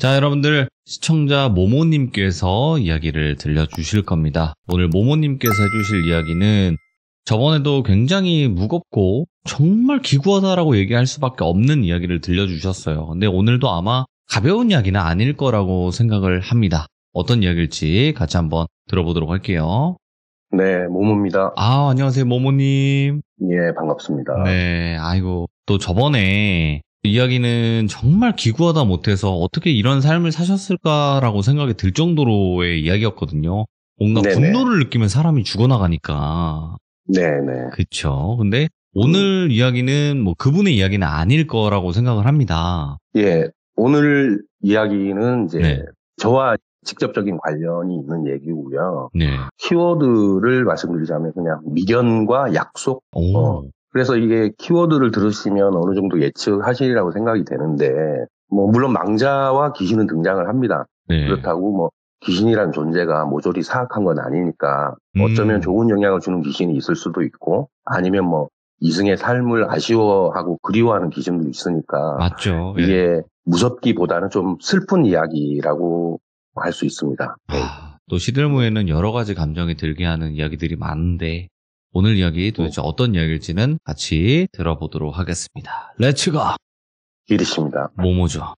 자, 여러분들 시청자 모모님께서 이야기를 들려주실 겁니다. 오늘 모모님께서 해주실 이야기는 저번에도 굉장히 무겁고 정말 기구하다라고 얘기할 수밖에 없는 이야기를 들려주셨어요. 근데 오늘도 아마 가벼운 이야기는 아닐 거라고 생각을 합니다. 어떤 이야기일지 같이 한번 들어보도록 할게요. 네, 모모입니다. 안녕하세요, 모모님. 예, 반갑습니다. 네, 아이고, 또 저번에 이야기는 정말 기구하다 못해서 어떻게 이런 삶을 사셨을까라고 생각이 들 정도로의 이야기였거든요. 뭔가 네네. 분노를 느끼면 사람이 죽어나가니까. 네네. 그쵸. 근데 오늘 이야기는 뭐 그분의 이야기는 아닐 거라고 생각을 합니다. 예, 오늘 이야기는 이제 네. 저와 직접적인 관련이 있는 얘기고요. 네. 키워드를 말씀드리자면 그냥 미련과 약속. 오. 그래서 이게 키워드를 들으시면 어느 정도 예측하시리라고 생각이 되는데, 뭐 물론 망자와 귀신은 등장을 합니다. 네. 그렇다고 뭐 귀신이란 존재가 모조리 사악한 건 아니니까 어쩌면 좋은 영향을 주는 귀신이 있을 수도 있고, 아니면 뭐 이승의 삶을 아쉬워하고 그리워하는 귀신도 있으니까 맞죠. 예. 이게 무섭기보다는 좀 슬픈 이야기라고 할 수 있습니다. 또 시들무에는 여러 가지 감정이 들게 하는 이야기들이 많은데 오늘 이야기 도대체 어떤 이야기일지는 같이 들어보도록 하겠습니다. 렛츠고! 이리십니다. 모모죠.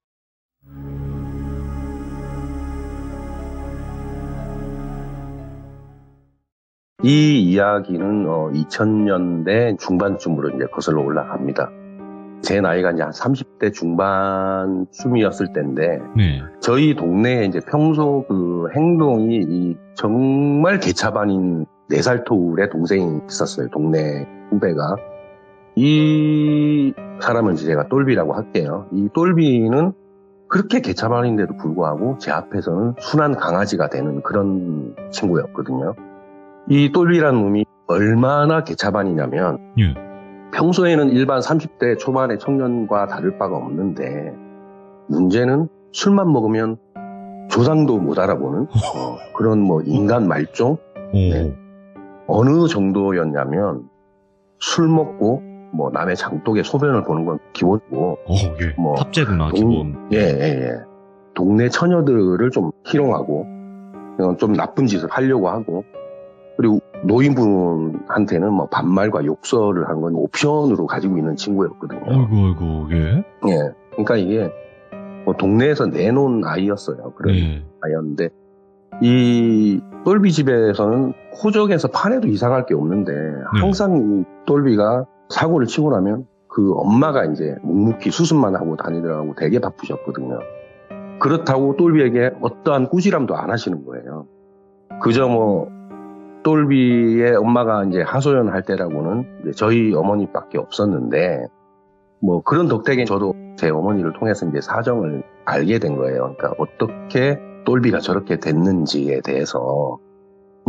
이 이야기는 2000년대 중반쯤으로 이제 거슬러 올라갑니다. 제 나이가 이제 한 30대 중반쯤이었을 때인데, 네. 저희 동네에 이제 평소 그 행동이 정말 개차반인 4살 터울의 동생이 있었어요. 동네 후배가. 이 사람은 이제 제가 똘비라고 할게요. 이 똘비는 그렇게 개차반인데도 불구하고 제 앞에서는 순한 강아지가 되는 그런 친구였거든요. 이 똘비라는 놈이 얼마나 개차반이냐면, 예. 평소에는 일반 30대 초반의 청년과 다를 바가 없는데, 문제는 술만 먹으면 조상도 못 알아보는 그런 뭐 인간 말종. 네. 어느 정도였냐면 술 먹고 뭐 남의 장독에 소변을 보는 건 기본이고, 예. 뭐 탑재구나 기본. 예. 동네 처녀들을 좀 희롱하고 좀 나쁜 짓을 하려고 하고, 그리고 노인분한테는 뭐 반말과 욕설을 한 건 옵션으로 가지고 있는 친구였거든요. 아이고, 예. 예. 그러니까 이게 뭐 동네에서 내놓은 아이였어요. 그런 아이였는데, 이 똘비 집에서는 호적에서 판에도 이상할 게 없는데, 항상 이 똘비가 사고를 치고 나면 그 엄마가 이제 묵묵히 수습만 하고 다니더라고 되게 바쁘셨거든요. 그렇다고 똘비에게 어떠한 꾸지람도 안 하시는 거예요. 그저 뭐 똘비의 엄마가 이제 하소연할 때라고는 이제 저희 어머니밖에 없었는데, 뭐 그런 덕택에 저도 제 어머니를 통해서 이제 사정을 알게 된 거예요. 그러니까 어떻게 똘비가 저렇게 됐는지에 대해서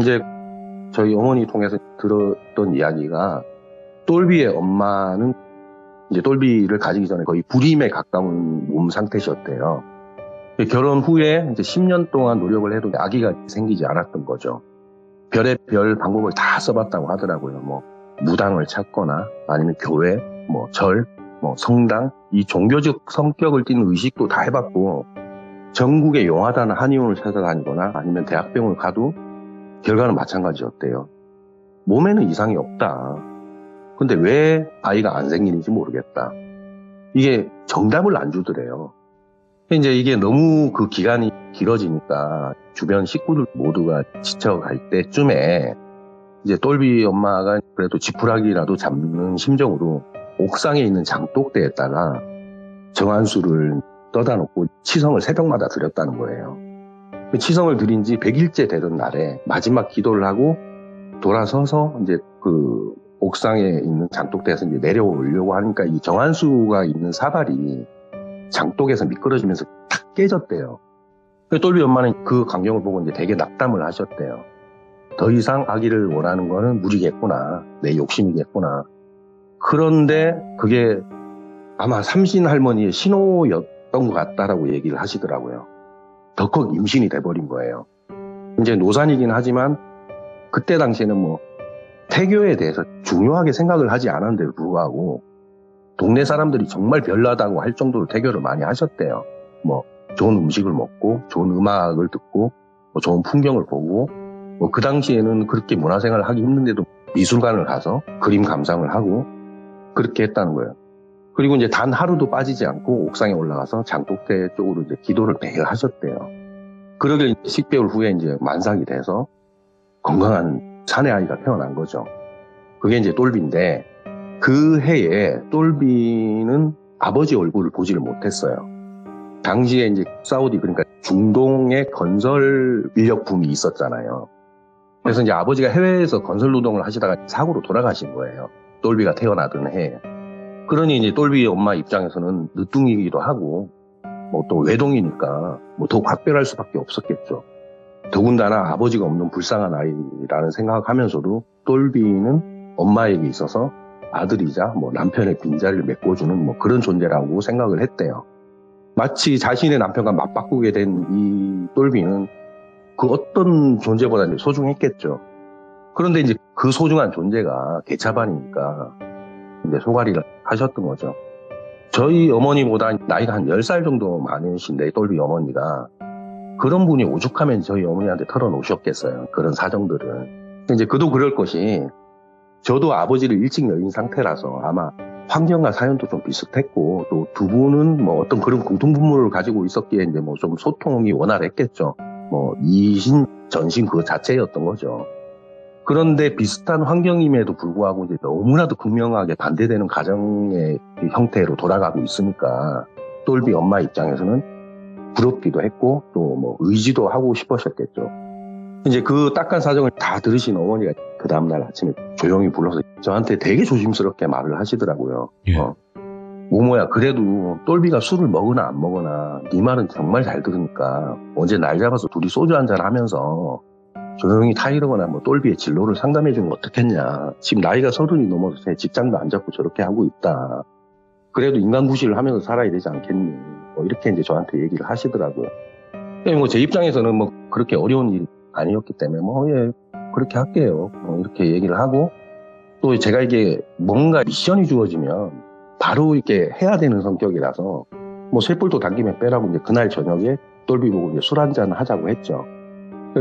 이제 저희 어머니 통해서 들었던 이야기가, 똘비의 엄마는 이제 똘비를 가지기 전에 거의 불임에 가까운 몸 상태셨대요. 결혼 후에 이제 10년 동안 노력을 해도 아기가 생기지 않았던 거죠. 별의별 방법을 다 써봤다고 하더라고요. 뭐 무당을 찾거나 아니면 교회, 뭐 절, 뭐 성당, 이 종교적 성격을 띠는 의식도 다 해봤고, 전국의 용하다는 한의원을 찾아다니거나 아니면 대학병원을 가도 결과는 마찬가지였대요. 몸에는 이상이 없다. 근데 왜 아이가 안 생기는지 모르겠다. 이게 정답을 안 주더래요. 이제 이게 너무 그 기간이 길어지니까 주변 식구들 모두가 지쳐갈 때쯤에 이제 똘비 엄마가 그래도 지푸라기라도 잡는 심정으로 옥상에 있는 장독대에다가 정한수를 떠다 놓고 치성을 새벽마다 드렸다는 거예요. 치성을 드린 지 100일째 되던 날에 마지막 기도를 하고 돌아서서 이제 그 옥상에 있는 장독대에서 이제 내려오려고 하니까 이 정한수가 있는 사발이 장독에서 미끄러지면서 탁 깨졌대요. 똘비 엄마는 그 광경을 보고 이제 되게 낙담을 하셨대요. 더 이상 아기를 원하는 거는 무리겠구나. 내 욕심이겠구나. 그런데 그게 아마 삼신 할머니의 신호였던 것 같다라고 얘기를 하시더라고요. 덜컥 임신이 돼버린 거예요. 이제 노산이긴 하지만 그때 당시에는 뭐 태교에 대해서 중요하게 생각을 하지 않았는데도 불구하고 동네 사람들이 정말 별나다고 할 정도로 태교를 많이 하셨대요. 뭐 좋은 음식을 먹고 좋은 음악을 듣고 뭐 좋은 풍경을 보고 뭐 그 당시에는 그렇게 문화생활을 하기 힘든데도 미술관을 가서 그림 감상을 하고 그렇게 했다는 거예요. 그리고 이제 단 하루도 빠지지 않고 옥상에 올라가서 장독대 쪽으로 이제 기도를 매일 하셨대요. 그러길 10개월 후에 이제 만삭이 돼서 건강한 사내 아이가 태어난 거죠. 그게 이제 똘비인데 그 해에 똘비는 아버지 얼굴을 보지를 못했어요. 당시에 이제 사우디 그러니까 중동의 건설 인력 붐이 있었잖아요. 그래서 이제 아버지가 해외에서 건설 노동을 하시다가 사고로 돌아가신 거예요. 똘비가 태어나던 해에. 그러니 이제 똘비 엄마 입장에서는 늦둥이기도 하고 뭐 또 외동이니까 뭐 더욱 각별할 수밖에 없었겠죠. 더군다나 아버지가 없는 불쌍한 아이라는 생각하면서도 똘비는 엄마에게 있어서 아들이자 뭐 남편의 빈자리를 메꿔주는 뭐 그런 존재라고 생각을 했대요. 마치 자신의 남편과 맞바꾸게 된 이 똘비는 그 어떤 존재보다 이제 소중했겠죠. 그런데 이제 그 소중한 존재가 개차반이니까 이제 소가리를 하셨던 거죠. 저희 어머니보다 나이가 한 10살 정도 많으신데 똘비 어머니가 그런 분이 오죽하면 저희 어머니한테 털어놓으셨겠어요. 그런 사정들을. 이제 그도 그럴 것이 저도 아버지를 일찍 여인 상태라서 아마 환경과 사연도 좀 비슷했고 또 두 분은 뭐 어떤 그런 공통분모를 가지고 있었기에 이제 뭐 좀 소통이 원활했겠죠. 뭐 이신 전신 그 자체였던 거죠. 그런데 비슷한 환경임에도 불구하고 이제 너무나도 극명하게 반대되는 가정의 형태로 돌아가고 있으니까 똘비 엄마 입장에서는 부럽기도 했고 또 뭐 의지도 하고 싶으셨겠죠. 이제 그 딱한 사정을 다 들으신 어머니가 그 다음날 아침에 조용히 불러서 저한테 되게 조심스럽게 말을 하시더라고요. 예. 모모야 그래도 똘비가 술을 먹으나 안 먹으나 네 말은 정말 잘 들으니까 언제 날 잡아서 둘이 소주 한잔 하면서 조용히 타이르거나 뭐 똘비의 진로를 상담해주면 어떻겠냐. 지금 나이가 30이 넘어서 직장도 안 잡고 저렇게 하고 있다. 그래도 인간 구실을 하면서 살아야 되지 않겠니. 뭐 이렇게 이제 저한테 얘기를 하시더라고요. 뭐 제 입장에서는 뭐 그렇게 어려운 일이 아니었기 때문에 뭐 예 그렇게 할게요. 뭐 이렇게 얘기를 하고 또 제가 이게 뭔가 미션이 주어지면 바로 이렇게 해야 되는 성격이라서 뭐 쇳불도 당기면 빼라고 이제 그날 저녁에 똘비 보고 이제 술 한잔 하자고 했죠.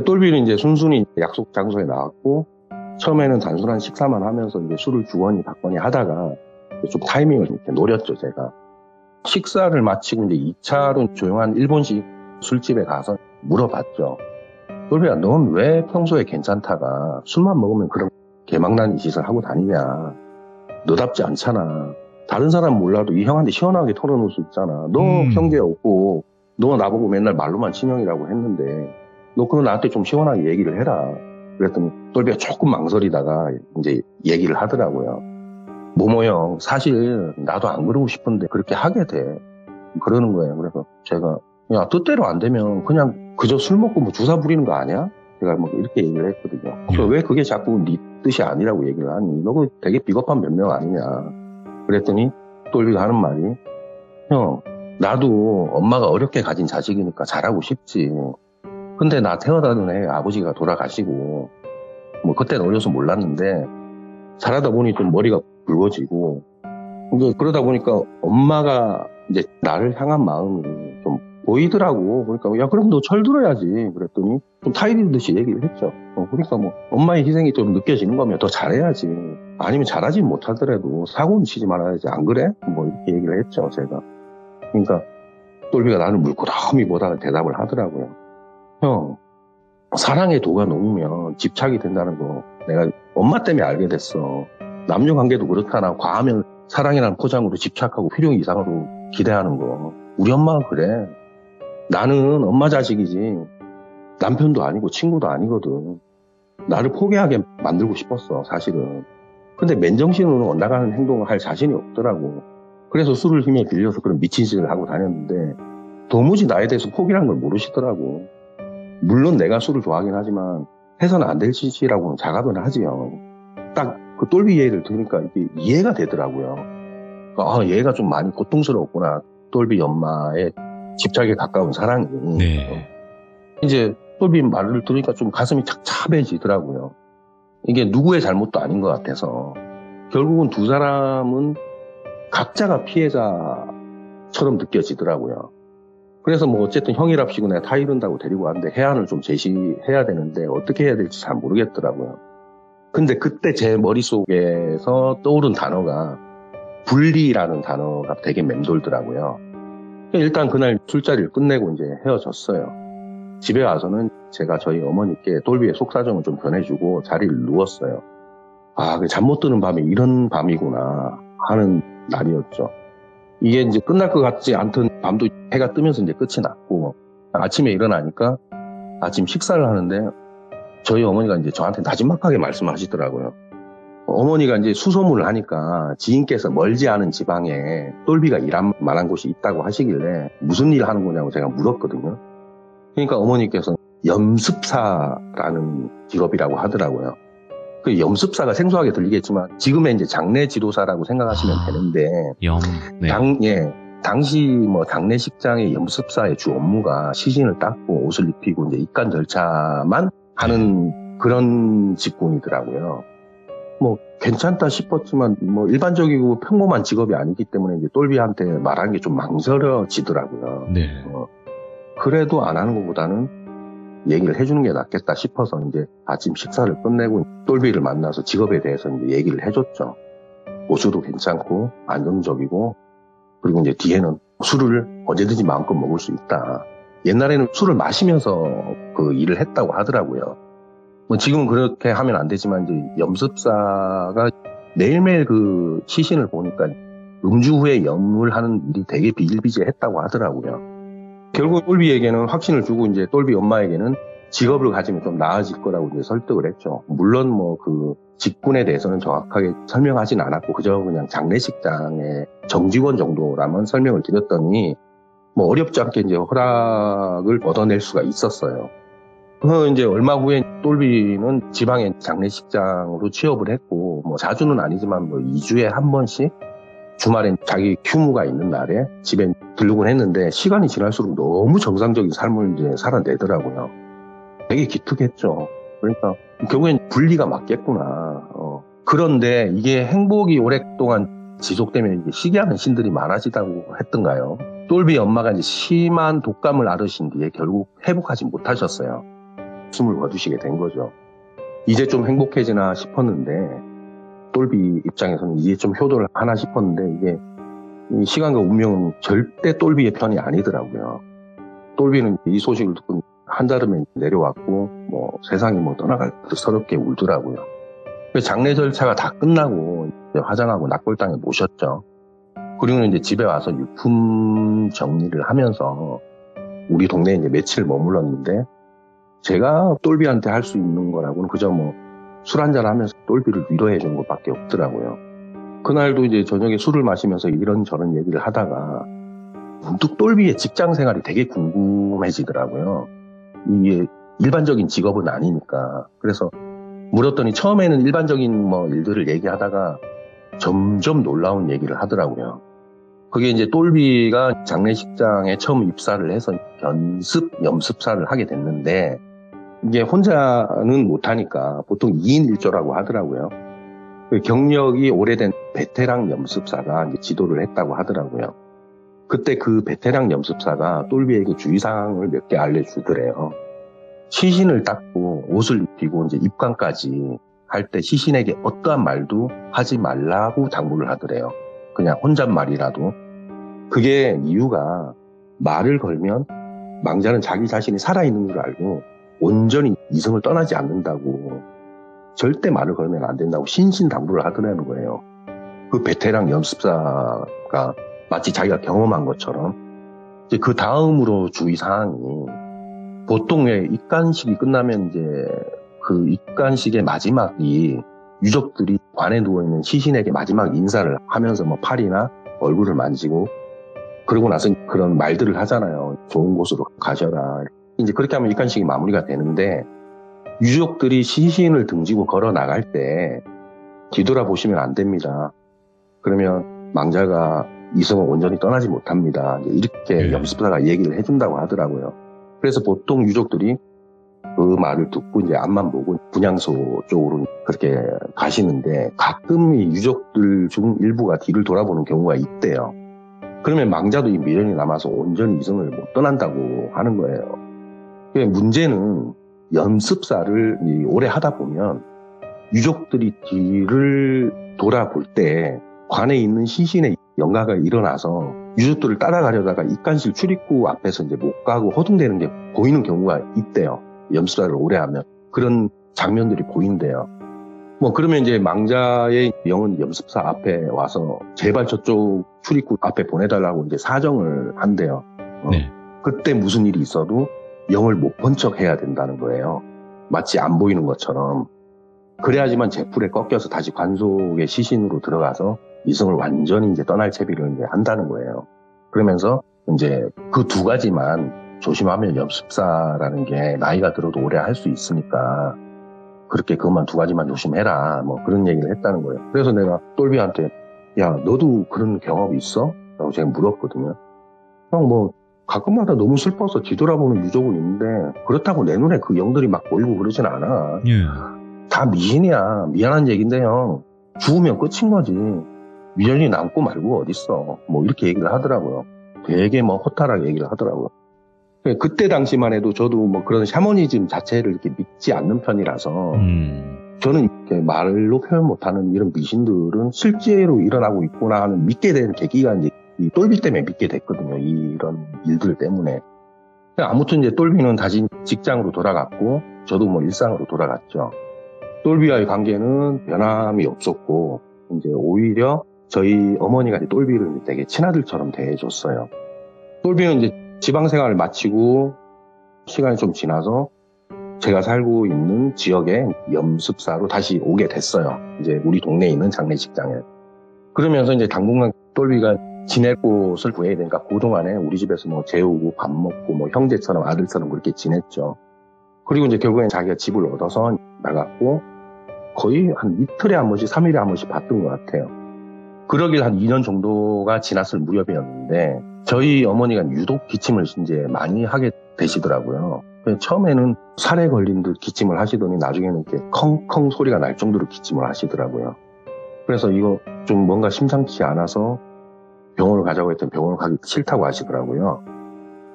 똘비는 이제 순순히 약속 장소에 나왔고 처음에는 단순한 식사만 하면서 이제 술을 주거니 받거니 하다가 좀 타이밍을 이렇게 노렸죠, 제가. 식사를 마치고 이제 2차로 조용한 일본식 술집에 가서 물어봤죠. 똘비야, 넌 왜 평소에 괜찮다가 술만 먹으면 그런 개망난 짓을 하고 다니냐. 너답지 않잖아. 다른 사람 몰라도 이 형한테 시원하게 털어놓을 수 있잖아. 너 형제 없고 너 나보고 맨날 말로만 친형이라고 했는데 너 그럼 나한테 좀 시원하게 얘기를 해라. 그랬더니 똘비가 조금 망설이다가 이제 얘기를 하더라고요. 모모 형, 사실 나도 안 그러고 싶은데 그렇게 하게 돼. 그러는 거예요. 그래서 제가 야, 뜻대로 안 되면 그냥 그저 술 먹고 뭐 주사 부리는 거 아니야? 제가 뭐 이렇게 얘기를 했거든요. 왜 그게 자꾸 네 뜻이 아니라고 얘기를 하니? 너 그 되게 비겁한 변명 아니냐? 그랬더니 똘비가 하는 말이 형, 나도 엄마가 어렵게 가진 자식이니까 잘하고 싶지. 근데 나 태어나던 해 아버지가 돌아가시고 뭐 그때는 어려서 몰랐는데 자라다 보니 좀 머리가 굵어지고 이제 그러다 보니까 엄마가 이제 나를 향한 마음이 좀 보이더라고. 그러니까 야 그럼 너 철들어야지. 그랬더니 좀 타이르듯이 얘기를 했죠. 그러니까 뭐 엄마의 희생이 좀 느껴지는 거면 더 잘해야지. 아니면 잘하지 못하더라도 사고는 치지 말아야지. 안 그래? 뭐 이렇게 얘기를 했죠, 제가. 그러니까 똘비가 나를 물끄러미 보다가 대답을 하더라고요. 형, 사랑의 도가 녹으면 집착이 된다는 거 내가 엄마 때문에 알게 됐어. 남녀 관계도 그렇잖아. 과하면 사랑이라는 포장으로 집착하고 필요 이상으로 기대하는 거. 우리 엄마가 그래. 나는 엄마 자식이지 남편도 아니고 친구도 아니거든. 나를 포기하게 만들고 싶었어, 사실은. 근데 맨정신으로 나가는 행동을 할 자신이 없더라고. 그래서 술을 힘에 빌려서 그런 미친 짓을 하고 다녔는데 도무지 나에 대해서 포기라는 걸 모르시더라고. 물론 내가 술을 좋아하긴 하지만 해서는 안 될 짓이라고는 자각은 하지요. 딱 그 똘비 예를 들으니까 이게 이해가 되더라고요. 아, 얘가 좀 많이 고통스러웠구나. 똘비 엄마의 집착에 가까운 사랑이. 네. 이제 똘비 말을 들으니까 좀 가슴이 착잡해지더라고요. 이게 누구의 잘못도 아닌 것 같아서 결국은 두 사람은 각자가 피해자처럼 느껴지더라고요. 그래서 뭐 어쨌든 형이랍시고 내가 타 이른다고 데리고 왔는데 해안을 좀 제시해야 되는데 어떻게 해야 될지 잘 모르겠더라고요. 근데 그때 제 머릿속에서 떠오른 단어가 분리라는 단어가 되게 맴돌더라고요. 일단 그날 술자리를 끝내고 이제 헤어졌어요. 집에 와서는 제가 저희 어머니께 돌비의 속사정을 좀 전해주고 자리를 누웠어요. 아, 잠 못 드는 밤이 이런 밤이구나 하는 날이었죠. 이게 이제 끝날 것 같지 않던 밤도 해가 뜨면서 이제 끝이 났고, 아침에 일어나니까 아침 식사를 하는데 저희 어머니가 이제 저한테 나지막하게 말씀하시더라고요. 어머니가 이제 수소문을 하니까 지인께서 멀지 않은 지방에 똘비가 일할 만한 곳이 있다고 하시길래 무슨 일 하는 거냐고 제가 물었거든요. 그러니까 어머니께서 염습사라는 직업이라고 하더라고요. 그 염습사가 생소하게 들리겠지만 지금의 이제 장례 지도사라고 생각하시면 되는데, 네. 당시 뭐 장례식장의 염습사의 주 업무가 시신을 닦고 옷을 입히고 이제 입간 절차만 하는 그런 직군이더라고요. 뭐 괜찮다 싶었지만 뭐 일반적이고 평범한 직업이 아니기 때문에 이제 똘비한테 말하는 게 좀 망설여지더라고요. 네. 그래도 안 하는 것보다는 얘기를 해주는 게 낫겠다 싶어서 이제 아침 식사를 끝내고 똘비를 만나서 직업에 대해서 이제 얘기를 해줬죠. 보수도 괜찮고 안정적이고, 그리고 이제 뒤에는 술을 언제든지 마음껏 먹을 수 있다. 옛날에는 술을 마시면서 그 일을 했다고 하더라고요. 뭐 지금은 그렇게 하면 안 되지만 이제 염습사가 매일매일 그 시신을 보니까 음주 후에 염을 하는 일이 되게 비일비재했다고 하더라고요. 결국 똘비에게는 확신을 주고 이제 똘비 엄마에게는 직업을 가지면 좀 나아질 거라고 이제 설득을 했죠. 물론 뭐 그 직군에 대해서는 정확하게 설명하진 않았고 그저 그냥 장례식장의 정직원 정도라면 설명을 드렸더니 뭐 어렵지 않게 이제 허락을 얻어낼 수가 있었어요. 이제 얼마 후에 똘비는 지방의 장례식장으로 취업을 했고, 뭐 자주는 아니지만 뭐 2주에 한 번씩 주말엔 자기 휴무가 있는 날에 집에 들르곤 했는데, 시간이 지날수록 너무 정상적인 삶을 이제 살아내더라고요. 되게 기특했죠. 그러니까 결국엔 분리가 맞겠구나. 그런데 이게 행복이 오랫동안 지속되면 이게 시기하는 신들이 많아지다고 했던가요? 똘비 엄마가 이제 심한 독감을 앓으신 뒤에 결국 회복하지 못하셨어요. 숨을 거두시게 된 거죠. 이제 좀 행복해지나 싶었는데, 똘비 입장에서는 이제 좀 효도를 하나 싶었는데, 이게 이 시간과 운명은 절대 똘비의 편이 아니더라고요. 똘비는 이 소식을 듣고 한달음에 내려왔고, 뭐 세상이 뭐 떠나갈 듯 서럽게 울더라고요. 장례 절차가 다 끝나고 이제 화장하고 낙골당에 모셨죠. 그리고는 이제 집에 와서 유품 정리를 하면서 우리 동네에 이제 며칠 머물렀는데, 제가 똘비한테 할 수 있는 거라고는 그저 뭐 술 한잔 하면서 똘비를 위로해 준 것밖에 없더라고요. 그날도 이제 저녁에 술을 마시면서 이런저런 얘기를 하다가 문득 똘비의 직장 생활이 되게 궁금해지더라고요. 이게 일반적인 직업은 아니니까. 그래서 물었더니 처음에는 일반적인 뭐 일들을 얘기하다가 점점 놀라운 얘기를 하더라고요. 그게 이제 똘비가 장례식장에 처음 입사를 해서 염습사를 하게 됐는데, 이게 혼자는 못하니까 보통 2인 1조라고 하더라고요. 경력이 오래된 베테랑 염습사가 이제 지도를 했다고 하더라고요. 그때 그 베테랑 염습사가 똘비에게 주의사항을 몇 개 알려주더래요. 시신을 닦고 옷을 입히고 이제 입관까지 할 때 시신에게 어떠한 말도 하지 말라고 당부를 하더래요. 그냥 혼잣말이라도. 그게 이유가 말을 걸면 망자는 자기 자신이 살아있는 줄 알고 온전히 이성을 떠나지 않는다고, 절대 말을 걸면 안 된다고 신신당부를 하더라는 거예요. 그 베테랑 연습사가 마치 자기가 경험한 것처럼. 이제 그 다음으로 주의사항이, 보통 왜 입간식이 끝나면 이제 그 입간식의 마지막이 유족들이 관에 누워있는 시신에게 마지막 인사를 하면서 뭐 팔이나 얼굴을 만지고, 그러고 나서 그런 말들을 하잖아요. 좋은 곳으로 가셔라. 이제 그렇게 하면 입간식이 마무리가 되는데, 유족들이 시신을 등지고 걸어 나갈 때 뒤돌아보시면 안 됩니다. 그러면 망자가 이성을 온전히 떠나지 못합니다. 이렇게 염습사가 얘기를 해준다고 하더라고요. 그래서 보통 유족들이 그 말을 듣고 이제 앞만 보고 분향소 쪽으로 그렇게 가시는데, 가끔 이 유족들 중 일부가 뒤를 돌아보는 경우가 있대요. 그러면 망자도 이 미련이 남아서 온전히 이성을 못 떠난다고 하는 거예요. 문제는 연습사를 오래 하다 보면 유족들이 뒤를 돌아볼 때 관에 있는 시신의 영가가 일어나서 유족들을 따라가려다가 입간실 출입구 앞에서 이제 못 가고 허둥대는 게 보이는 경우가 있대요. 연습사를 오래 하면 그런 장면들이 보인대요. 뭐 그러면 이제 망자의 영은 연습사 앞에 와서 제발 저쪽 출입구 앞에 보내달라고 이제 사정을 한대요. 네. 그때 무슨 일이 있어도 영을 못 본 척 해야 된다는 거예요. 마치 안 보이는 것처럼. 그래야지만 제풀에 꺾여서 다시 관 속의 시신으로 들어가서 이성을 완전히 이제 떠날 채비를 이제 한다는 거예요. 그러면서 이제 그 두 가지만 조심하면 연습사라는 게 나이가 들어도 오래 할 수 있으니까 그렇게 그것만 두 가지만 조심해라. 뭐 그런 얘기를 했다는 거예요. 그래서 내가 똘비한테 야, 너도 그런 경험이 있어? 라고 제가 물었거든요. 형 뭐 가끔마다 너무 슬퍼서 뒤돌아보는 유족은 있는데 그렇다고 내 눈에 그 영들이 막 보이고 그러진 않아. 예. 다 미신이야. 미안한 얘기인데 형. 죽으면 끝인 거지. 미련이 남고 말고 어딨어. 뭐 이렇게 얘기를 하더라고요. 되게 뭐 허탈하게 얘기를 하더라고요. 그때 당시만 해도 저도 뭐 그런 샤머니즘 자체를 이렇게 믿지 않는 편이라서 저는 이렇게 말로 표현 못하는 이런 미신들은 실제로 일어나고 있구나 하는 믿게 된 계기가 이제 이 똘비 때문에 믿게 됐거든요. 이런 일들 때문에. 아무튼 이제 똘비는 다시 직장으로 돌아갔고 저도 뭐 일상으로 돌아갔죠. 똘비와의 관계는 변함이 없었고 이제 오히려 저희 어머니가 이제 똘비를 되게 친아들처럼 대해줬어요. 똘비는 이제 지방생활을 마치고 시간이 좀 지나서 제가 살고 있는 지역에 연습사로 다시 오게 됐어요. 이제 우리 동네에 있는 장례식장에. 그러면서 이제 당분간 똘비가 지낼 곳을 구해야 되니까 그동안에 우리 집에서 뭐 재우고 밥 먹고 뭐 형제처럼 아들처럼 그렇게 지냈죠. 그리고 이제 결국엔 자기가 집을 얻어서 나갔고 거의 한 이틀에 한 번씩 3일에 한 번씩 봤던 것 같아요. 그러길 한 2년 정도가 지났을 무렵이었는데 저희 어머니가 유독 기침을 이제 많이 하게 되시더라고요. 처음에는 살에 걸린 듯 기침을 하시더니 나중에는 이렇게 컹컹 소리가 날 정도로 기침을 하시더라고요. 그래서 이거 좀 뭔가 심상치 않아서 병원을 가자고 했더니 병원을 가기 싫다고 하시더라고요.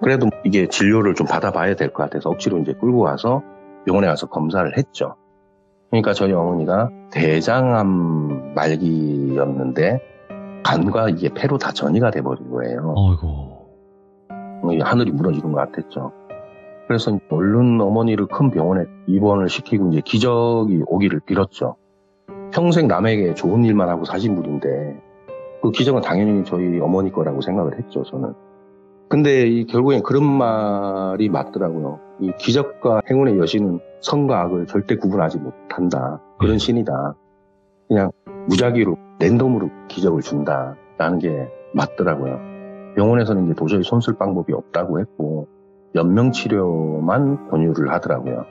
그래도 이게 진료를 좀 받아봐야 될 것 같아서 억지로 이제 끌고 가서 병원에 가서 검사를 했죠. 그러니까 저희 어머니가 대장암 말기였는데 간과 이게 폐로 다 전이가 돼버린 거예요. 아이고. 하늘이 무너지는 것 같았죠. 그래서 얼른 어머니를 큰 병원에 입원을 시키고 이제 기적이 오기를 빌었죠. 평생 남에게 좋은 일만 하고 사신 분인데 그 기적은 당연히 저희 어머니 거라고 생각을 했죠, 저는. 근데 결국엔 그런 말이 맞더라고요. 이 기적과 행운의 여신은 선과 악을 절대 구분하지 못한다. 그런 신이다. 그냥 무작위로 랜덤으로 기적을 준다라는 게 맞더라고요. 병원에서는 이제 도저히 손쓸 방법이 없다고 했고 연명치료만 권유를 하더라고요.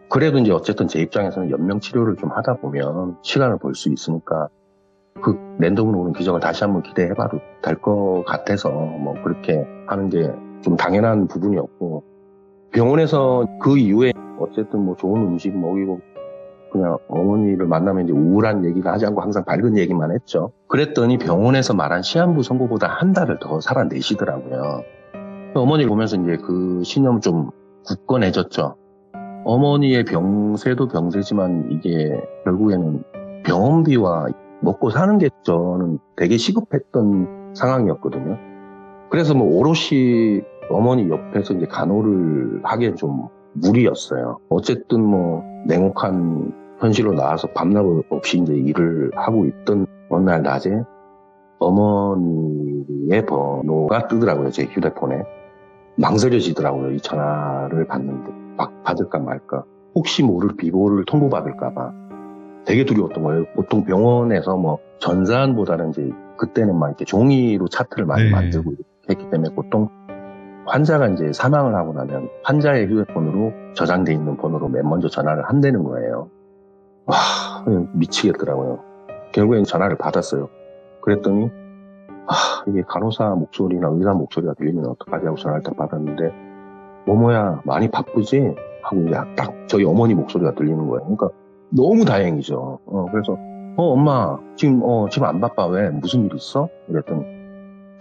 그래도 이제 어쨌든 제 입장에서는 연명치료를 좀 하다 보면 시간을 벌 수 있으니까 그 랜덤으로 오는 기적을 다시 한번 기대해봐도 될 것 같아서 뭐 그렇게 하는 게 좀 당연한 부분이었고 병원에서 그 이후에 어쨌든 뭐 좋은 음식 먹이고 그냥 어머니를 만나면 이제 우울한 얘기를 하지 않고 항상 밝은 얘기만 했죠. 그랬더니 병원에서 말한 시한부 선고보다 한 달을 더 살아내시더라고요. 어머니를 보면서 이제 그 신념 좀 굳건해졌죠. 어머니의 병세도 병세지만 이게 결국에는 병원비와 먹고 사는 게 저는 되게 시급했던 상황이었거든요. 그래서 뭐 오롯이 어머니 옆에서 이제 간호를 하기엔 좀 무리였어요. 어쨌든 뭐 냉혹한 현실로 나와서 밤낮 없이 이제 일을 하고 있던 어느 날 낮에 어머니의 번호가 뜨더라고요, 제 휴대폰에. 망설여지더라고요, 이 전화를 받는데. 막 받을까 말까. 혹시 모를 비보를 통보받을까봐. 되게 두려웠던 거예요. 보통 병원에서 뭐 전산보다는 이제 그때는 막 이렇게 종이로 차트를 많이 만들고 했기 때문에 보통 환자가 이제 사망을 하고 나면 환자의 휴대폰으로 저장돼 있는 번호로 맨 먼저 전화를 한다는 거예요. 와, 미치겠더라고요. 결국엔 전화를 받았어요. 그랬더니 이게 간호사 목소리나 의사 목소리가 들리면 어떡하지 하고 전화를 딱 받았는데 뭐야 많이 바쁘지? 하고 이제 딱 저희 어머니 목소리가 들리는 거예요. 그러니까 너무 다행이죠. 그래서 엄마 지금 안 바빠. 왜? 무슨 일 있어? 그랬더니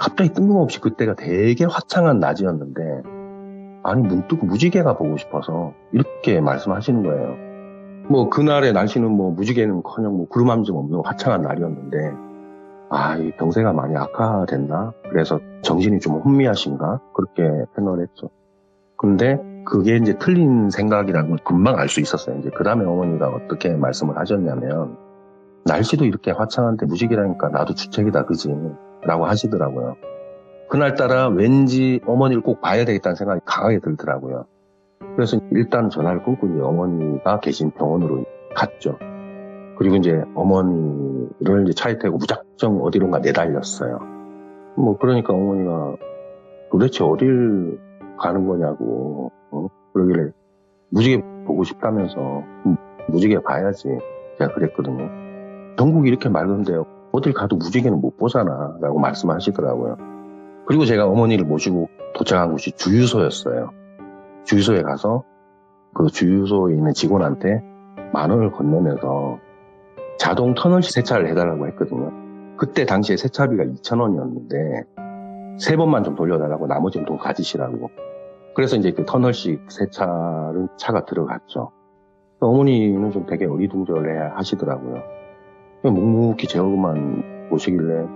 갑자기 뜬금없이 그때가 되게 화창한 낮이었는데, 아니, 문득 무지개가 보고 싶어서 이렇게 말씀하시는 거예요. 뭐, 그날의 날씨는 뭐, 무지개는커녕 뭐, 구름 한 점 없는 화창한 날이었는데, 이 병세가 많이 악화됐나? 그래서 정신이 좀 혼미하신가? 그렇게 생각을 했죠. 근데 그게 이제 틀린 생각이라는 걸 금방 알 수 있었어요. 이제 그 다음에 어머니가 어떻게 말씀을 하셨냐면, 날씨도 이렇게 화창한데 무지개라니까 나도 주책이다, 그지? 라고 하시더라고요. 그날따라 왠지 어머니를 꼭 봐야 되겠다는 생각이 강하게 들더라고요. 그래서 일단 전화를 끊고 이제 어머니가 계신 병원으로 갔죠. 그리고 이제 어머니를 이제 차에 태우고 무작정 어디론가 내달렸어요. 뭐 그러니까 어머니가 도대체 어딜 가는 거냐고, 그러길래 무지개 보고 싶다면서 무지개 봐야지. 제가 그랬거든요. 전국이 이렇게 맑은데 어딜 가도 무지개는 못 보잖아 라고 말씀하시더라고요. 그리고 제가 어머니를 모시고 도착한 곳이 주유소였어요. 주유소에 가서 그 주유소에 있는 직원한테 10,000원을 건네면서 자동 터널식 세차를 해달라고 했거든요. 그때 당시에 세차비가 2,000원이었는데 3번만 좀 돌려달라고 나머지는 돈 가지시라고. 그래서 이제 그 터널식 세차를 차가 들어갔죠. 어머니는 좀 되게 어리둥절해 하시더라고요. 묵묵히 제 얼굴만 보시길래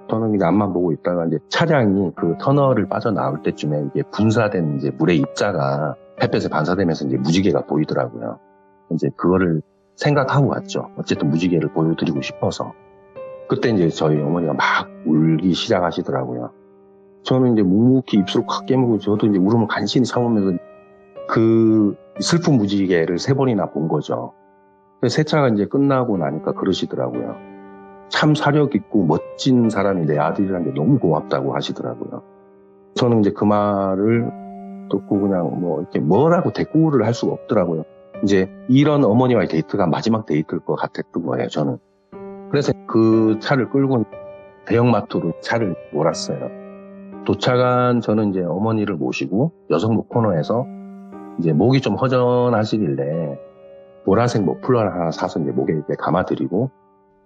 저는 그냥 앞만 보고 있다가 이제 차량이 그 터널을 빠져나올 때쯤에 이게 분사된 이제 물의 입자가 햇볕에 반사되면서 이제 무지개가 보이더라고요. 이제 그거를 생각하고 갔죠. 어쨌든 무지개를 보여드리고 싶어서. 그때 이제 저희 어머니가 막 울기 시작하시더라고요. 저는 이제 묵묵히 입술을 콱 깨물고 저도 이제 울음을 간신히 참으면서 그 슬픈 무지개를 3번이나 본 거죠. 세차가 이제 끝나고 나니까 그러시더라고요. 참 사력 있고 멋진 사람이 내 아들이라는 게 너무 고맙다고 하시더라고요. 저는 이제 그 말을 듣고 그냥 뭐 이렇게 뭐라고 대꾸를 할 수가 없더라고요. 이제 이런 어머니와의 데이트가 마지막 데이트일 것 같았던 거예요, 저는. 그래서 그 차를 끌고 대형마트로 차를 몰았어요. 도착한 저는 이제 어머니를 모시고 여성복 코너에서 이제 목이 좀 허전하시길래 보라색 머플러를 하나 사서 이제 목에 이렇게 감아드리고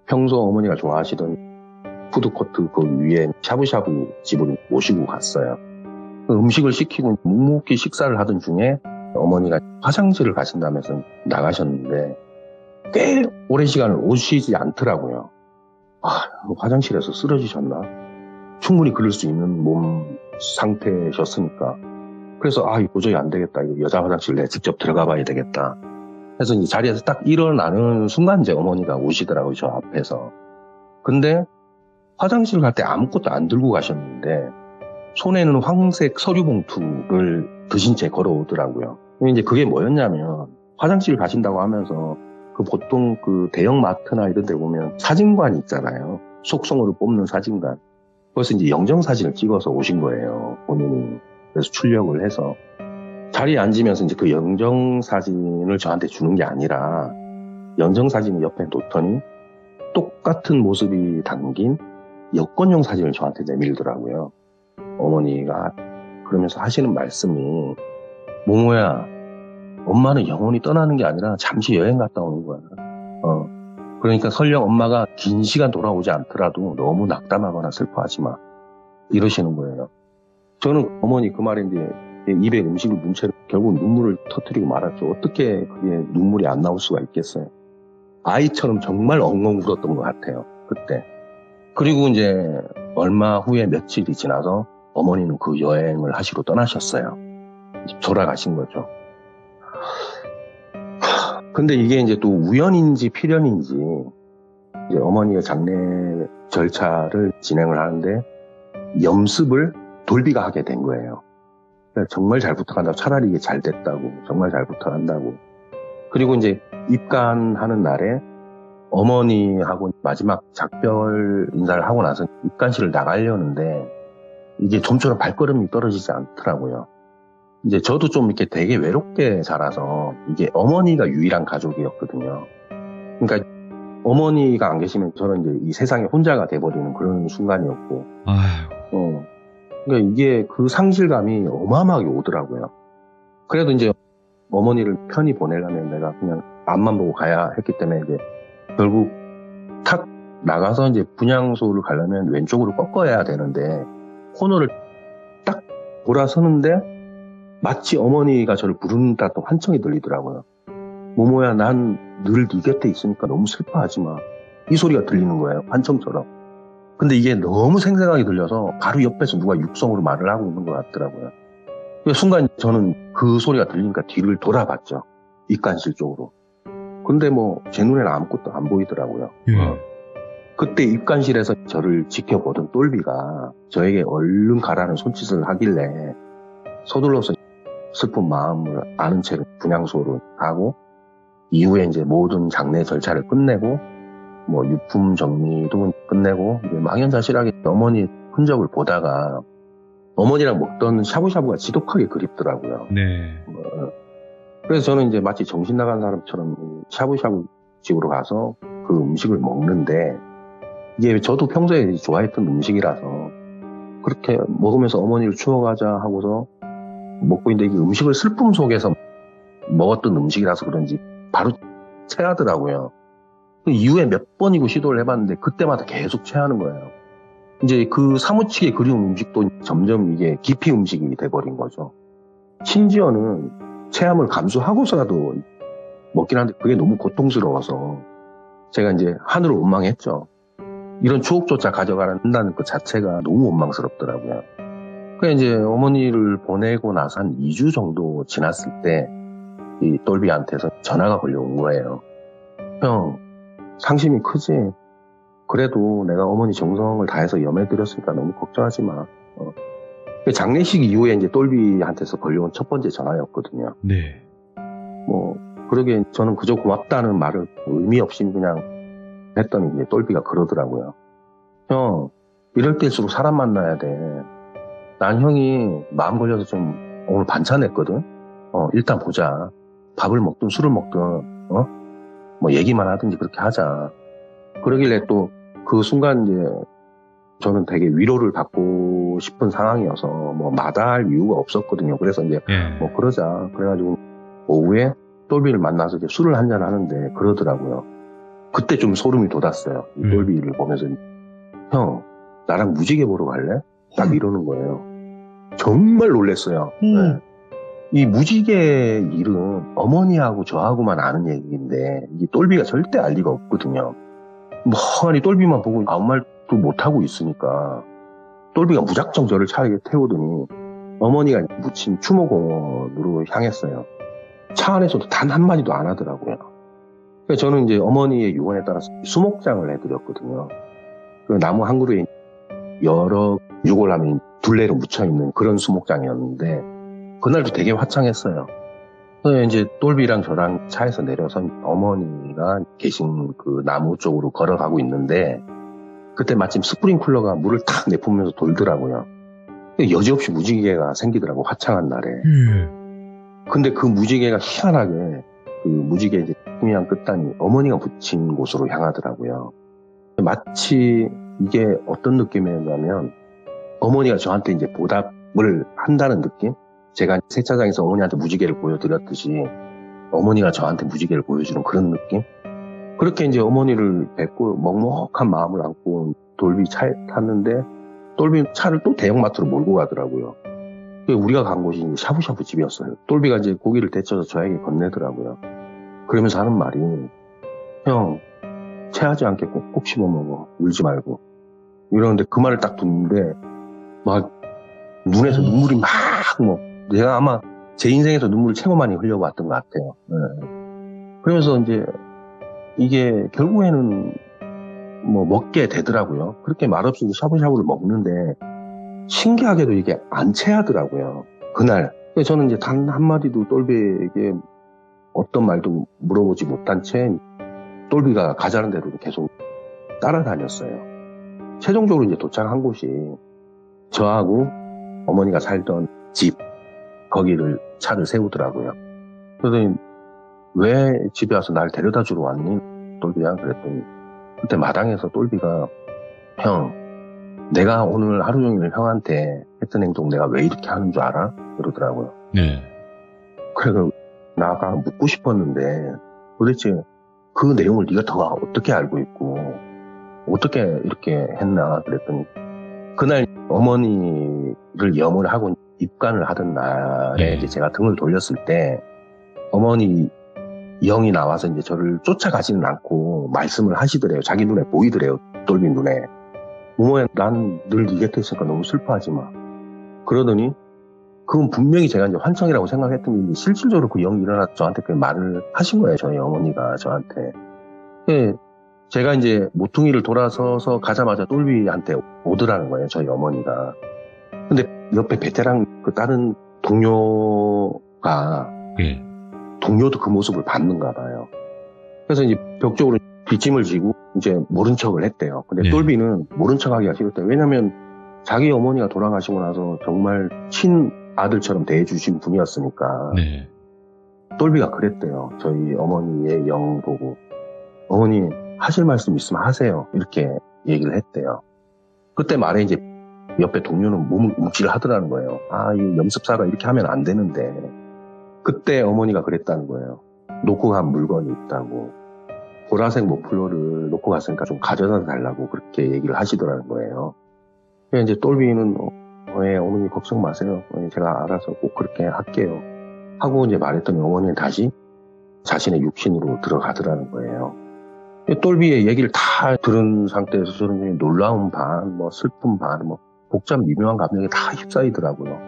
평소 어머니가 좋아하시던 푸드코트 그 위에 샤브샤브 집을 모시고 갔어요. 음식을 시키고 묵묵히 식사를 하던 중에 어머니가 화장실을 가신다면서 나가셨는데 꽤 오랜 시간을 오시지 않더라고요. 화장실에서 쓰러지셨나? 충분히 그럴 수 있는 몸 상태셨으니까. 그래서 도저히 안 되겠다. 여자 화장실 내가 직접 들어가 봐야 되겠다. 그래서 이제 자리에서 딱 일어나는 순간 이제 어머니가 오시더라고요, 저 앞에서. 근데 화장실 갈 때 아무것도 안 들고 가셨는데 손에는 황색 서류 봉투를 드신 채 걸어오더라고요. 이제 그게 뭐였냐면 화장실 가신다고 하면서 그 보통 그 대형 마트나 이런 데 보면 사진관이 있잖아요. 속성으로 뽑는 사진관. 그래서 이제 영정사진을 찍어서 오신 거예요, 본인이. 그래서 출력을 해서. 자리에 앉으면서 이제 그 영정사진을 저한테 주는 게 아니라 영정사진을 옆에 놓더니 똑같은 모습이 담긴 여권용 사진을 저한테 내밀더라고요. 어머니가 그러면서 하시는 말씀이 모모야, 엄마는 영원히 떠나는 게 아니라 잠시 여행 갔다 오는 거야. 그러니까 설령 엄마가 긴 시간 돌아오지 않더라도 너무 낙담하거나 슬퍼하지 마. 이러시는 거예요. 저는 어머니 그 말에 이제 입에 음식을 문 채로 결국 눈물을 터뜨리고 말았죠. 어떻게 그게 눈물이 안 나올 수가 있겠어요. 아이처럼 정말 엉엉 울었던 것 같아요, 그때. 그리고 이제 얼마 후에 며칠이 지나서 어머니는 그 여행을 하시러 떠나셨어요. 돌아가신 거죠. 근데 이게 이제 또 우연인지 필연인지 이제 어머니의 장례 절차를 진행을 하는데 염습을 돌비가 하게 된 거예요. 정말 잘 부탁한다고, 차라리 이게 잘 됐다고, 정말 잘 부탁한다고. 그리고 이제 입간하는 날에 어머니하고 마지막 작별 인사를 하고 나서 입간실을 나가려는데 이게 좀처럼 발걸음이 떨어지지 않더라고요. 이제 저도 좀 이렇게 되게 외롭게 자라서 이게 어머니가 유일한 가족이었거든요. 그러니까 어머니가 안 계시면 저는 이제 이 세상에 혼자가 돼버리는 그런 순간이었고. 그러니까 이게 그 상실감이 어마어마하게 오더라고요. 그래도 이제 어머니를 편히 보내려면 내가 그냥 앞만 보고 가야 했기 때문에 이제 결국 탁 나가서 이제 분향소를 가려면 왼쪽으로 꺾어야 되는데 코너를 딱 돌아서는데 마치 어머니가 저를 부르는 듯한 환청이 들리더라고요. 모모야, 난 늘 네 곁에 있으니까 너무 슬퍼하지 마. 이 소리가 들리는 거예요. 환청처럼. 근데 이게 너무 생생하게 들려서 바로 옆에서 누가 육성으로 말을 하고 있는 것 같더라고요. 순간 저는 그 소리가 들리니까 뒤를 돌아봤죠. 입간실 쪽으로. 근데 뭐 제 눈에는 아무것도 안 보이더라고요. 그때 입간실에서 저를 지켜보던 똘비가 저에게 얼른 가라는 손짓을 하길래 서둘러서 슬픈 마음을 아는 채 분향소로 가고 이후에 이제 모든 장례 절차를 끝내고 뭐 유품 정리도 끝내고 이제 망연자실하게 어머니 흔적을 보다가 어머니랑 먹던 샤브샤브가 지독하게 그립더라고요. 네. 그래서 저는 이제 마치 정신 나간 사람처럼 샤브샤브 집으로 가서 그 음식을 먹는데 이게 저도 평소에 좋아했던 음식이라서 그렇게 먹으면서 어머니를 추억하자 하고서 먹고 있는데 이게 음식을 슬픔 속에서 먹었던 음식이라서 그런지 바로 체하더라고요. 그 이후에 몇 번이고 시도를 해봤는데 그때마다 계속 체하는 거예요. 이제 그 사무치게 그리운 음식도 점점 이게 기피 음식이 돼버린 거죠. 심지어는 체함을 감수하고서라도 먹긴 하는데 그게 너무 고통스러워서 제가 이제 하늘을 원망했죠. 이런 추억조차 가져가는다는 그 자체가 너무 원망스럽더라고요. 그래서 이제 어머니를 보내고 나서 한 2주 정도 지났을 때 이 똘비한테서 전화가 걸려온 거예요. 형, 상심이 크지? 그래도 내가 어머니 정성을 다해서 염해드렸으니까 너무 걱정하지 마. 장례식 이후에 이제 똘비한테서 걸려온 첫 번째 전화였거든요. 네. 뭐, 그러게 저는 그저 고맙다는 말을 의미 없이 그냥 했더니 이제 똘비가 그러더라고요. 형, 이럴 때일수록 사람 만나야 돼. 난 형이 마음 걸려서 좀 오늘 반찬 했거든? 일단 보자. 밥을 먹든 술을 먹든, 뭐 얘기만 하든지 그렇게 하자. 그러길래 또 그 순간 이제 저는 되게 위로를 받고 싶은 상황이어서 뭐 마다할 이유가 없었거든요. 그래서 이제 뭐 그러자. 그래가지고 오후에 똘비를 만나서 이제 술을 한잔 하는데 그러더라고요. 그때 좀 소름이 돋았어요. 이 똘비를 보면서 형, 나랑 무지개 보러 갈래? 딱 이러는 거예요. 정말 놀랐어요. 네. 이 무지개 일은 어머니하고 저하고만 아는 얘기인데 이 똘비가 절대 알 리가 없거든요. 멍하니 똘비만 보고 아무 말도 못하고 있으니까 똘비가 무작정 저를 차에 태우더니 어머니가 묻힌 추모공원으로 향했어요. 차 안에서도 단 한마디도 안 하더라고요. 그래서 저는 이제 어머니의 유언에 따라서 수목장을 해드렸거든요. 그 나무 한 그루에 여러 유골함이 둘레로 묻혀있는 그런 수목장이었는데 그날도 되게 화창했어요. 그래서 이제 똘비랑 저랑 차에서 내려서 어머니가 계신 그 나무 쪽으로 걸어가고 있는데 그때 마침 스프링쿨러가 물을 탁 내뿜으면서 돌더라고요. 여지없이 무지개가 생기더라고, 화창한 날에. 근데 그 무지개가 희한하게 그 무지개 이제 희미한 끝단이 어머니가 붙인 곳으로 향하더라고요. 마치 이게 어떤 느낌이었냐면 어머니가 저한테 이제 보답을 한다는 느낌? 제가 세차장에서 어머니한테 무지개를 보여드렸듯이 어머니가 저한테 무지개를 보여주는 그런 느낌? 그렇게 이제 어머니를 뵙고 먹먹한 마음을 안고 똘비 차에 탔는데 똘비 차를 또 대형마트로 몰고 가더라고요. 우리가 간 곳이 샤브샤브 집이었어요. 똘비가 이제 고기를 데쳐서 저에게 건네더라고요. 그러면서 하는 말이 형, 체하지 않게 꼭꼭 씹어 먹어. 울지 말고. 이러는데 그 말을 딱 듣는데 막 눈에서 눈물이 막 내가 아마 제 인생에서 눈물을 최고 많이 흘려봤던 것 같아요. 네. 그러면서 이제 이게 결국에는 뭐 먹게 되더라고요. 그렇게 말없이 샤브샤브를 먹는데 신기하게도 이게 안 체하더라고요. 그날. 그래서 저는 이제 단 한마디도 똘비에게 어떤 말도 물어보지 못한 채 똘비가 가자는 대로 계속 따라다녔어요. 최종적으로 이제 도착한 곳이 저하고 어머니가 살던 집, 거기를 차를 세우더라고요. 그래서 왜 집에 와서 날 데려다 주러 왔니? 똘비야? 그랬더니 그때 마당에서 똘비가 형, 내가 오늘 하루 종일 형한테 했던 행동 내가 왜 이렇게 하는 줄 알아? 그러더라고요. 네. 그래서 나가 묻고 싶었는데 도대체 그 내용을 네가 더 어떻게 알고 있고 어떻게 이렇게 했나 그랬더니 그날 어머니를 염을 하고 입관을 하던 날에 이제 제가 등을 돌렸을 때 어머니 영이 나와서 이제 저를 쫓아가지는 않고 말씀을 하시더래요. 자기 눈에 보이더래요. 돌비 눈에. 모모야, 난 늘 네 곁에 있으니까 너무 슬퍼하지 마. 그러더니 그건 분명히 제가 이제 환청이라고 생각했던 게 실질적으로 그 영이 일어나서 저한테 그 말을 하신 거예요. 저희 어머니가 저한테. 제가 이제 모퉁이를 돌아서서 가자마자 똘비한테 오더라는 거예요. 저희 어머니가. 근데 옆에 베테랑 그 다른 동료가 동료도 그 모습을 봤는가 봐요. 그래서 이제 벽 쪽으로 뒷짐을 지고 이제 모른 척을 했대요. 근데 똘비는 모른 척 하기가 싫었대요. 왜냐면 자기 어머니가 돌아가시고 나서 정말 친아들처럼 대해주신 분이었으니까. 똘비가 그랬대요. 저희 어머니의 영 보고. 어머니 하실 말씀 있으면 하세요. 이렇게 얘기를 했대요. 그때 말에 이제 옆에 동료는 몸을 움찔하더라는 거예요. 아, 이 염습사가 이렇게 하면 안 되는데. 그때 어머니가 그랬다는 거예요. 놓고 간 물건이 있다고. 보라색 머플러를 놓고 갔으니까 좀 가져다 달라고 그렇게 얘기를 하시더라는 거예요. 그래서 이제 똘비는 어머니 걱정 마세요. 제가 알아서 꼭 그렇게 할게요. 하고 이제 말했더니 어머니는 다시 자신의 육신으로 들어가더라는 거예요. 똘비의 얘기를 다 들은 상태에서 저는 놀라운 반, 뭐 슬픔 반, 뭐 복잡 미묘한 감정이 다 휩싸이더라고요.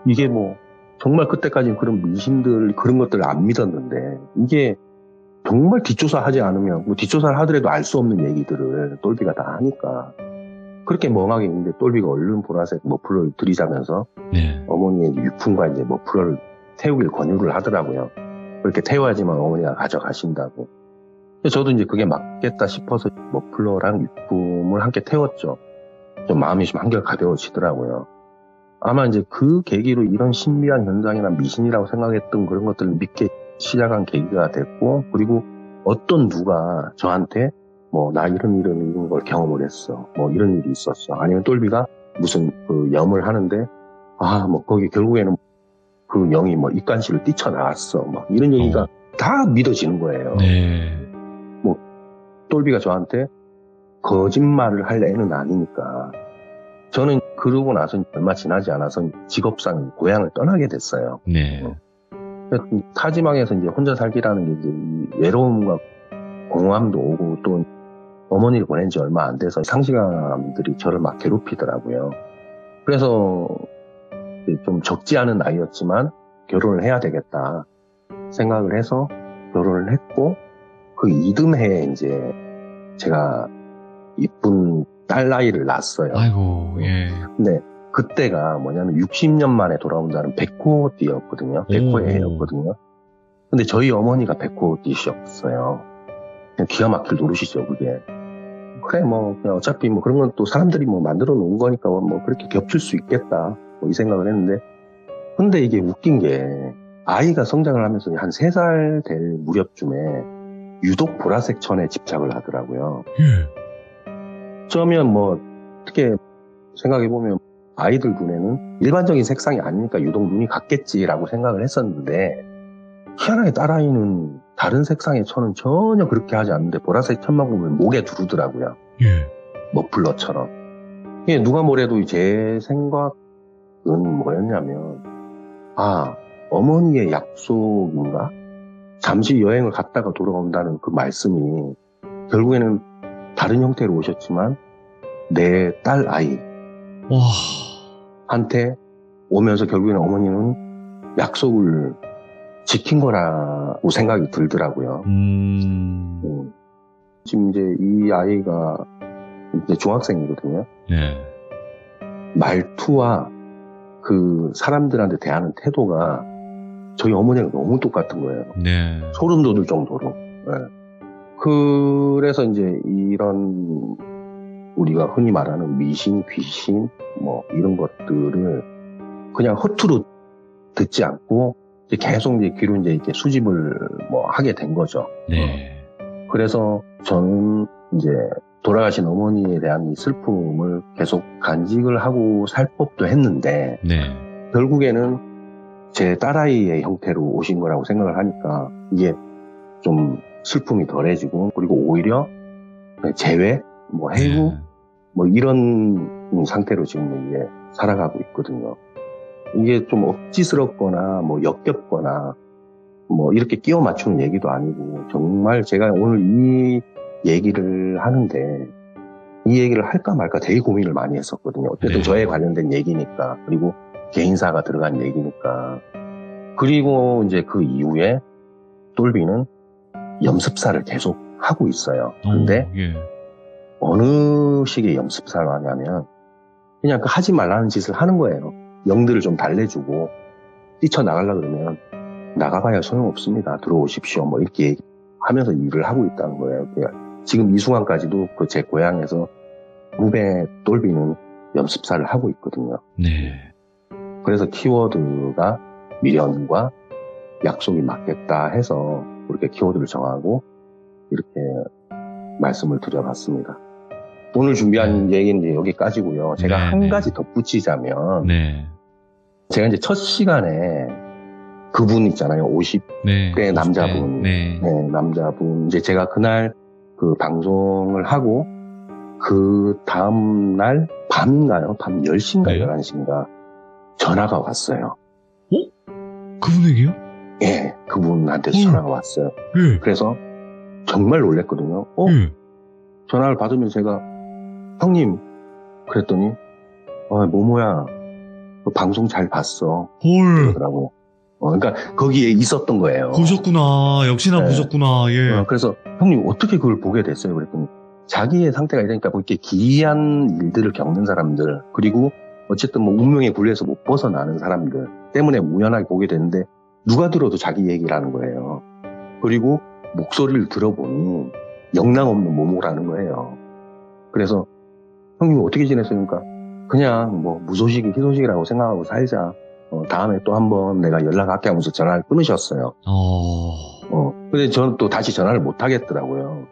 이게 뭐 정말 그때까지는 그런 미신들 그런 것들을 안 믿었는데 이게 정말 뒷조사하지 않으면 뭐 뒷조사를 하더라도 알 수 없는 얘기들을 똘비가 다 하니까 그렇게 멍하게 있는데 똘비가 얼른 보라색 머플러를 들이자면서 어머니의 유품과 이제 머플러를 태우길 권유를 하더라고요. 그렇게 태워야지만 어머니가 가져가신다고. 저도 이제 그게 맞겠다 싶어서 머플러랑 유품을 함께 태웠죠. 좀 마음이 좀 한결 가벼워지더라고요. 아마 이제 그 계기로 이런 신비한 현상이나 미신이라고 생각했던 그런 것들을 믿게 시작한 계기가 됐고, 그리고 어떤 누가 저한테 뭐 나 이런 걸 경험을 했어, 뭐 이런 일이 있었어, 아니면 똘비가 무슨 그 염을 하는데 뭐 거기 결국에는 그 영이 뭐 입간실을 뛰쳐나왔어, 막 이런 얘기가 다 믿어지는 거예요. 뭐 똘비가 저한테 거짓말을 할 애는 아니니까. 저는 그러고 나서 얼마 지나지 않아서 직업상 고향을 떠나게 됐어요. 타지막에서 이제 혼자 살기라는 게 이제 이 외로움과 공허함도 오고 또 어머니를 보낸 지 얼마 안 돼서 상실감들이 저를 막 괴롭히더라고요. 그래서 좀 적지 않은 나이였지만 결혼을 해야 되겠다 생각을 해서 결혼을 했고, 그 이듬해에 이제 제가 이쁜 딸아이를 낳았어요. 아이고, 근데 그때가 뭐냐면 60년 만에 돌아온다는 백호띠였거든요. 백호의 해였거든요. 근데 저희 어머니가 백호띠셨어요. 그냥 기가 막힐 노릇이죠, 그게. 그래, 뭐, 그냥 어차피 뭐 그런 건 또 사람들이 뭐 만들어 놓은 거니까 뭐 그렇게 겹칠 수 있겠다. 뭐 이 생각을 했는데. 근데 이게 웃긴 게 아이가 성장을 하면서 한 3살 될 무렵쯤에 유독 보라색 천에 집착을 하더라고요. 처음에는 뭐 어떻게 생각해보면 아이들 눈에는 일반적인 색상이 아니니까 유독 눈이 갔겠지라고 생각을 했었는데, 희한하게 딸아이는 다른 색상의 천은 전혀 그렇게 하지 않는데 보라색 천만 보면 목에 두르더라고요. 머플러처럼. 이게 누가 뭐래도 제 생각은 뭐였냐면, 어머니의 약속인가? 잠시 여행을 갔다가 돌아온다는 그 말씀이 결국에는 다른 형태로 오셨지만 내 딸 아이 한테 오면서 결국에는 어머니는 약속을 지킨 거라고 생각이 들더라고요. 지금 이제 이 아이가 이제 중학생이거든요. 말투와 그 사람들한테 대하는 태도가 저희 어머니랑 너무 똑같은 거예요. 소름 돋을 정도로. 그래서 이제 이런 우리가 흔히 말하는 미신, 귀신, 뭐 이런 것들을 그냥 허투루 듣지 않고 이제 계속 이제 귀로 이제 이렇게 수집을 뭐 하게 된 거죠. 그래서 저는 이제 돌아가신 어머니에 대한 이 슬픔을 계속 간직을 하고 살 법도 했는데, 결국에는 제 딸아이의 형태로 오신 거라고 생각을 하니까 이게 좀 슬픔이 덜해지고, 그리고 오히려 재회, 뭐 해고, 뭐 이런 상태로 지금 이게 살아가고 있거든요. 이게 좀 억지스럽거나 뭐 역겹거나 뭐 이렇게 끼워 맞추는 얘기도 아니고 정말 제가 오늘 이 얘기를 하는데 이 얘기를 할까 말까 되게 고민을 많이 했었거든요. 어쨌든 저에 관련된 얘기니까, 그리고 개인사가 들어간 얘기니까. 그리고 이제 그 이후에 돌비는 염습사를 계속 하고 있어요. 근데 어느 식의 염습사를 하냐면 그냥 그 하지 말라는 짓을 하는 거예요. 영들을 좀 달래주고 뛰쳐나가려고 그러면 나가봐야 소용없습니다. 들어오십시오. 뭐 이렇게 하면서 일을 하고 있다는 거예요. 지금 이 순간까지도 그 제 고향에서 무배 돌비는 연습사를 하고 있거든요. 네. 그래서 키워드가 미련과 약속이 맞겠다 해서 그렇게 키워드를 정하고 이렇게 말씀을 드려봤습니다. 오늘 준비한 얘기는 이제 여기까지고요. 제가 한 가지 덧붙이자면 제가 이제 첫 시간에 그분 있잖아요. 50대 남자분. 남자분. 이제 제가 그날 그 방송을 하고 그 다음날 밤인가요? 밤 10시인가 11시인가 전화가 왔어요. 그분에게요? 예, 그분한테 전화가 왔어요. 그래서 정말 놀랬거든요. 전화를 받으면 제가 형님 그랬더니 모모야 너 방송 잘 봤어. 그러더라고요. 그러니까 거기에 있었던 거예요. 보셨구나. 역시나 보셨구나. 예. 그래서 형님 어떻게 그걸 보게 됐어요? 그랬더니 자기의 상태가 이러니까 뭐 이렇게 기이한 일들을 겪는 사람들, 그리고 어쨌든 뭐 운명의 굴레에서 못 벗어나는 사람들 때문에 우연하게 보게 됐는데 누가 들어도 자기 얘기를 하는 거예요. 그리고 목소리를 들어보니 영락없는 모모라는 거예요. 그래서 형님 어떻게 지냈어요? 그러니까 그냥 뭐 무소식이 희소식이라고 생각하고 살자. 다음에 또 한번 내가 연락할게 하면서 전화를 끊으셨어요. 근데 저는 또 다시 전화를 못 하겠더라고요.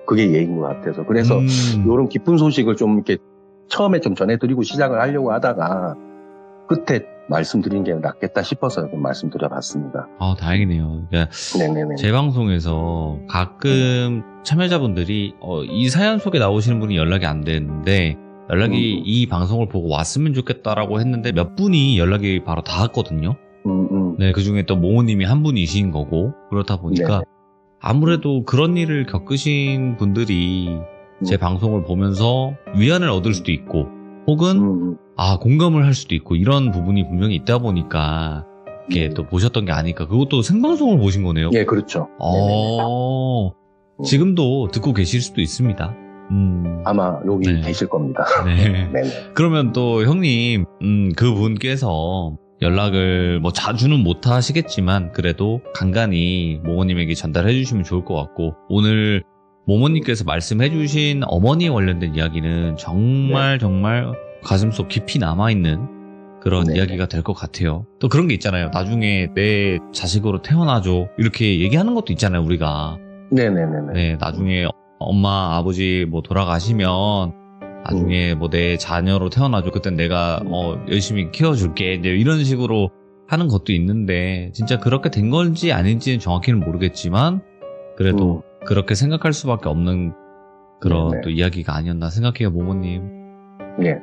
그게 예인 것 같아서. 그래서 이런 기쁜 소식을 좀 이렇게 처음에 좀 전해드리고 시작을 하려고 하다가 끝에 말씀드린 게 낫겠다 싶어서 말씀드려봤습니다. 다행이네요. 그러니까 제 방송에서 가끔 참여자분들이 이 사연 속에 나오시는 분이 연락이 안 되는데 연락이 이 방송을 보고 왔으면 좋겠다라고 했는데 몇 분이 연락이 바로 닿았거든요. 네, 그 중에 또 모모님이 한 분이신 거고 그렇다 보니까 아무래도 그런 일을 겪으신 분들이 제 방송을 보면서 위안을 얻을 수도 있고 혹은 공감을 할 수도 있고 이런 부분이 분명히 있다 보니까 이렇게 또 보셨던 게 아닐까. 그것도 생방송을 보신 거네요. 예, 그렇죠. 지금도 듣고 계실 수도 있습니다. 아마 여기 계실 겁니다. 그러면 또 형님 그분께서 연락을 뭐 자주는 못 하시겠지만 그래도 간간히 모모님에게 전달해 주시면 좋을 것 같고, 오늘 모모님께서 말씀해 주신 어머니에 관련된 이야기는 정말 정말 가슴속 깊이 남아있는 그런 이야기가 될 것 같아요. 또 그런 게 있잖아요. 나중에 내 자식으로 태어나줘 이렇게 얘기하는 것도 있잖아요, 우리가. 네, 나중에 엄마 아버지 뭐 돌아가시면 나중에 뭐 내 자녀로 태어나줘. 그땐 내가 열심히 키워줄게. 이제 이런 식으로 하는 것도 있는데 진짜 그렇게 된 건지 아닌지는 정확히는 모르겠지만 그래도 그렇게 생각할 수밖에 없는 그런 또 이야기가 아니었나 생각해요, 모모님.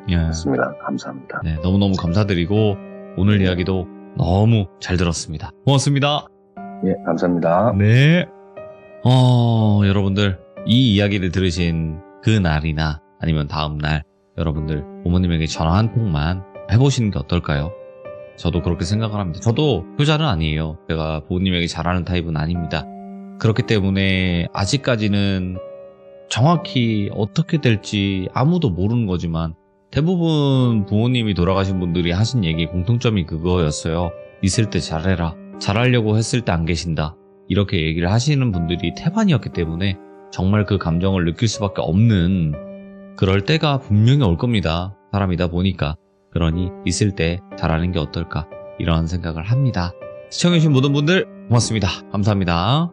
맞습니다. 감사합니다. 네, 너무너무 감사드리고 오늘 이야기도 너무 잘 들었습니다. 고맙습니다. 감사합니다. 네. 여러분들 이 이야기를 들으신 그 날이나 아니면 다음 날 여러분들 부모님에게 전화 한 통만 해보시는 게 어떨까요? 저도 그렇게 생각을 합니다. 저도 효자는 아니에요. 제가 부모님에게 잘하는 타입은 아닙니다. 그렇기 때문에 아직까지는 정확히 어떻게 될지 아무도 모르는 거지만 대부분 부모님이 돌아가신 분들이 하신 얘기 공통점이 그거였어요. 있을 때 잘해라. 잘하려고 했을 때 안 계신다. 이렇게 얘기를 하시는 분들이 태반이었기 때문에 정말 그 감정을 느낄 수밖에 없는 그럴 때가 분명히 올 겁니다. 사람이다 보니까. 그러니 있을 때 잘하는 게 어떨까 이런 생각을 합니다. 시청해주신 모든 분들 고맙습니다. 감사합니다.